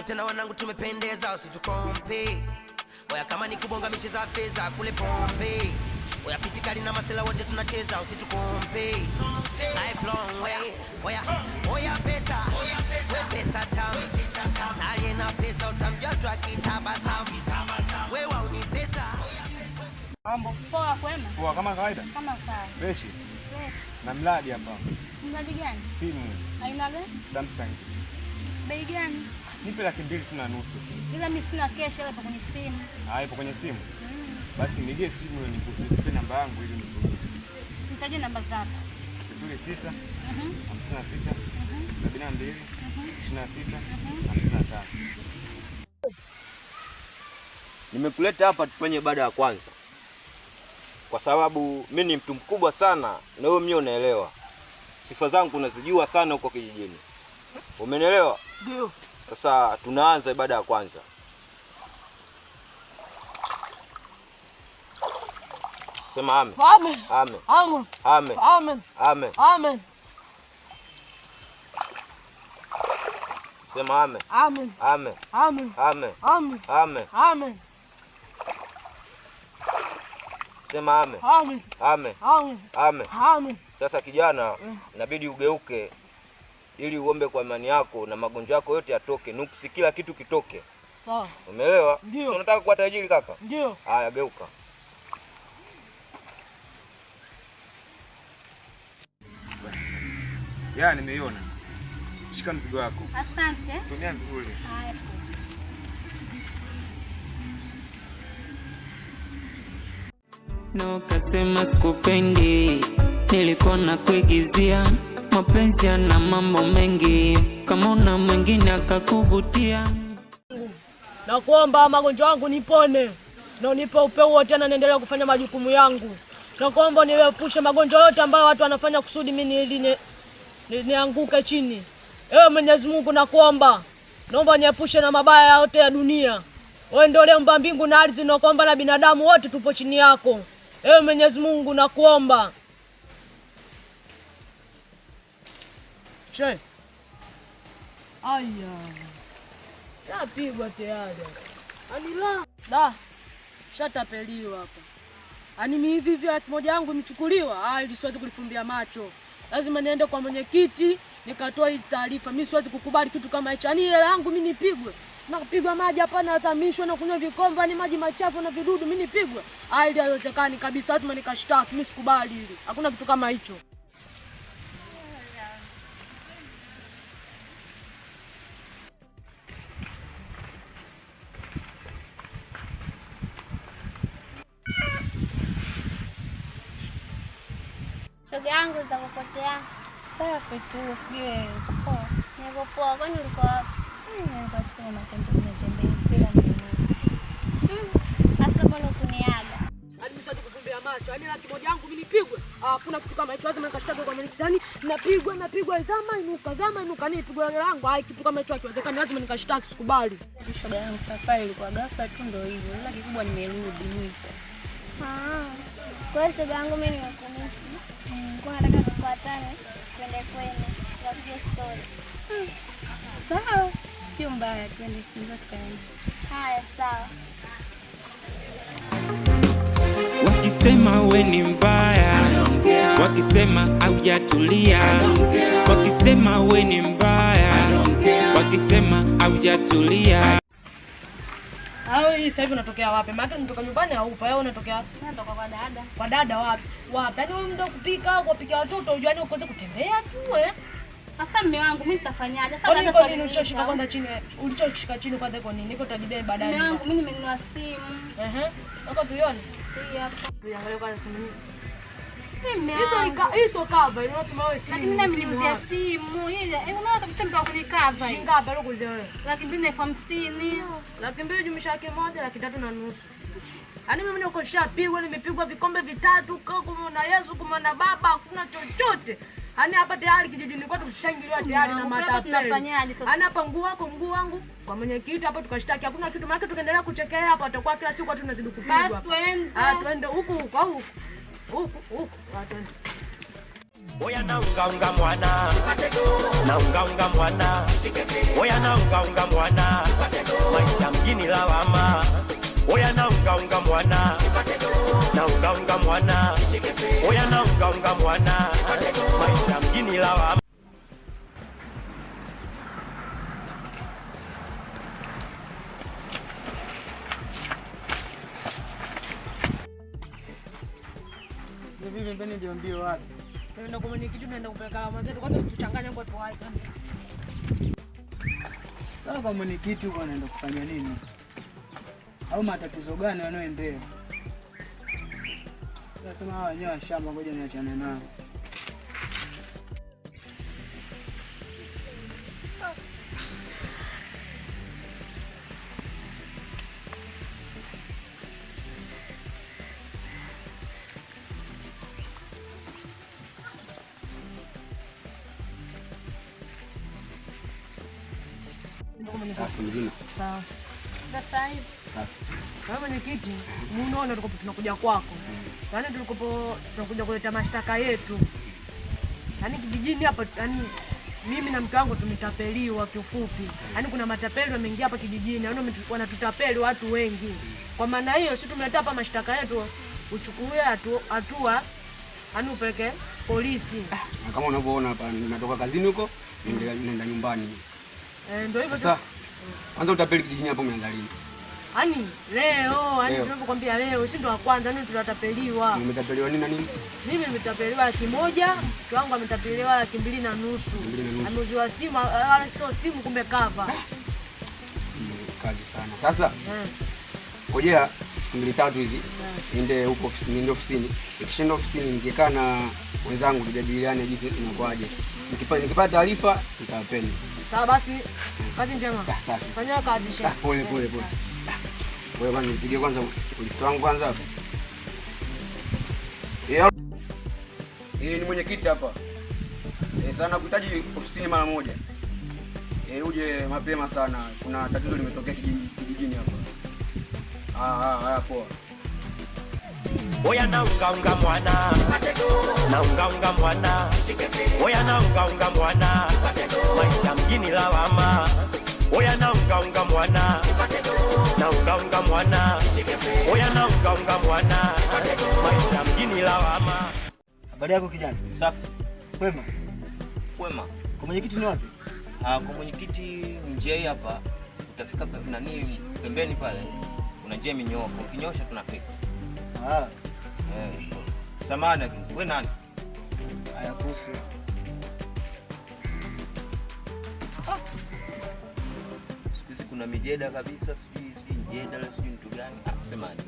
tena wanangu tumependeza usitukompe. Oya kama ni kubonga mishi za feza kule pombe. Oya pisikali na masela wote tunacheza usitukompe. Lifelong way. Oya pesa. Pesa tamu. Aliye na pesa utamjua tu akitabasamu. Wewe uni pesa. Mambo poa kwema? Poa kama kawaida? Kama kawaida. Fresh. Na mradi hapa. Mradi gani? Simu. Aina gani? Samsung. Bei gani? Nipe 2.5. Ila mimi sina cash hapa kwenye simu. Ipo kwenye simu? Basi nigie simu nikupe namba yangu ili nikupe. Nitaje namba zako. 06 56 72 26 55. Nimekuleta hapa tufanye ibada ya kwanza. Kwa sababu mimi ni mtu mkubwa sana na wewe mimi unaelewa. Sifa zangu unazijua sana huko kijijini. Umenielewa? Ndio. Sasa tunaanza ibada ya kwanza. Sema amen. Amen. Amen. Amen. Amen. Amen. Amen. Amen. Sema amen. Amen. Amen. Amen. Amen. Amen. Amen. Amen. Sema amen. Amen. Amen. Amen. Amen. Amen. Sasa kijana, inabidi ugeuke ili uombe kwa imani yako na magonjwa yako yote yatoke, nuksi kila kitu kitoke. Sawa. Umeelewa? Ndio. Unataka kuwa tajiri kaka? Ndio. Haya geuka. Nimeiona. Shika mzigo wako. Asante. Tumia vizuri. Haya. Na ukasema sikupendi, nilikuwa na kuigizia. Mapenzi yana mambo mengi, kama una mwingine akakuvutia. Na kuomba magonjwa yangu nipone. Na unipe upeo tena niendelee kufanya majukumu yangu. Na kuomba niepushe magonjwa yote ambayo watu wanafanya kusudi mimi nianguke chini. Ewe Mwenyezi Mungu nakuomba. Naomba niepushe na mabaya yote ya dunia. Wewe ndio uliumba mbingu na ardhi na kuomba na binadamu wote tupo chini yako. Ewe Mwenyezi Mungu nakuomba. Che. Aya. Napigwa tayari. Anila. Da. Shatapeliwa hapa. Ani mimi hivi hati moja yangu imechukuliwa. Ili siwezi kulifumbia macho. Lazima niende kwa mwenyekiti nikatoa hii taarifa. Mimi siwezi kukubali kitu kama hicho. Ani hela yangu mimi nipigwe. Na kupigwa maji hapa na zamishwa na kunywa vikombe ni maji machafu na vidudu mimi nipigwe. Ili haiwezekani kabisa, hata nikashtaki. Mimi sikubali hili. Hakuna kitu kama hicho. Shoga yangu za kupotea. Safi tu, sijui poa. Niko poa, kwani ulikuwa wapi? Nilikuwa tu na matembezi bila mimi. Sasa mbona kuniaga? Hadi mshaji kufumbia macho. Yaani laki moja yangu mimi nipigwe. Hakuna kitu kama hicho. Lazima nikashtaki kwa mwenyekiti. Yaani napigwa zama inuka nipigwe hela yangu. Kitu kama hicho hakiwezekani. Lazima nikashtaki, sikubali. Shoga yangu safari ilikuwa ghafla tu ndio hivyo. Ila kikubwa nimerudi nipo. Kwa hiyo shoga yangu mimi nimekumisi. Kwa nataka tupatane twende tupige story. Sawa. Sio mbaya, twende tukaende. Haya sawa. Wakisema we ni mbaya, wakisema haujatulia, wakisema we ni mbaya, wakisema haujatulia. Hii sasa hivi unatokea wapi? Maana nitoka nyumbani au upo? Wewe unatokea wapi? Natoka kwa dada. Kwa dada wapi? Wapi? Yaani wewe mdo kupika au kupikia watoto unajua ukoze kutembea tu Sasa mume wangu mimi nitafanyaje? Sasa hata swali nilichoshika kwanza chini. Ulichoshika chini kwanza iko nini? Niko tajibia baadaye. Mume wangu mimi nimenunua simu. Uko tuione? Hii hapa. Tuangalie kwa simu hii. Hizo cover, unasema wewe simu. Lakini mimi nimeuzia simu. Unaona kabisa mtu akuni cover. Shinga hapa leo kuzia wewe. 250,000. 200 jumlisha yake moja 350,000. Yaani mimi niko shapigwa, nimepigwa vikombe vitatu, kama Yesu kama na baba, hakuna chochote. Yaani hapa tayari kijijini kwetu tushangiliwa tayari na matapeli. Yaani hapa mguu wangu kwa mwenyekiti hapa tukashtaki. Hakuna kitu maana tukaendelea kuchekelea hapa atakuwa kila siku watu tunazidi kupigwa. Twende huku. Twende. Oya na unga mwana. Na unga mwana. Oya na unga mwana. maisha mjini lawama. Oya na unga mwana, na unga mwana, oya na unga mwana, maisha mjini lawama. Vipi mbeni ndio mbio wapi? Tunaenda kwa mwenyekiti, tunaenda kupeleka alama zetu. Kwanza tuchanganye kwa tuwai. Sasa kwa mwenyekiti huko anaenda kufanya nini? Au matatizo gani wanaoendea? Nasema hawa wenyewe wa shamba, ngoja niachane nao. Safi mzima. Sawa. Sasa hivi. Safi. Kama mwenyekiti, muone tuko tunakuja kwako. Yaani tunakuja kuleta mashtaka yetu. Yaani kijijini hapa, yaani mimi na mke wangu tumetapeliwa kiufupi. Yaani kuna matapeli wameingia hapa kijijini, yaani wanatutapeli watu wengi. Kwa maana hiyo sisi tumeleta hapa mashtaka yetu, uchukue hatua, yaani upeleke polisi. Na kama unavyoona hapa nimetoka kazini huko, nenda nyumbani. Ndio hivyo sasa. Kwanza utapeli kijijini hapo umeanza lini? Yaani leo, yaani tunapokuambia leo, si ndo wa kwanza, yaani tunatapeliwa. Umetapeliwa nini na nini? Mimi nimetapeliwa 1,000, mke wangu ametapeliwa 2,500. Ameuziwa simu, wala sio simu, kumbe cover. Kazi sana. Sasa ngojea siku 2-3 hizi niende huko ofisini. Nikishaenda ofisini nikikaa na wenzangu tujadiliane jinsi inakuaje. Nikipata taarifa nitawapeni. Sawa basi. Kazi njema. Safi. Fanya kazi shehe. Pole. Wewe bwana nipigie kwanza polisi wangu kwanza hapa. Ni mwenyekiti hapa. Sana nakuhitaji ofisini mara moja. Uje mapema sana. Kuna tatizo limetokea kijijini hapa. Haya poa. Oya na unga mwana, na unga mwana, oya na unga mwana, maisha mjini lawama. Oya na unga mwana, na unga mwana, oya na unga mwana, maisha mjini lawama. Habari yako kijana? Safi. Kwema. Kwema. Kwa mwenyekiti ni wapi? Kwa mwenyekiti njia hii hapa, utafika nani pembeni pale. Kuna njia minyoko. Ukinyosha tunafika. Samahani, wewe nani? Haya kufu. Siku hizi kuna mijeda kabisa, sijui mijeda, sijui mtu gani. Sema ni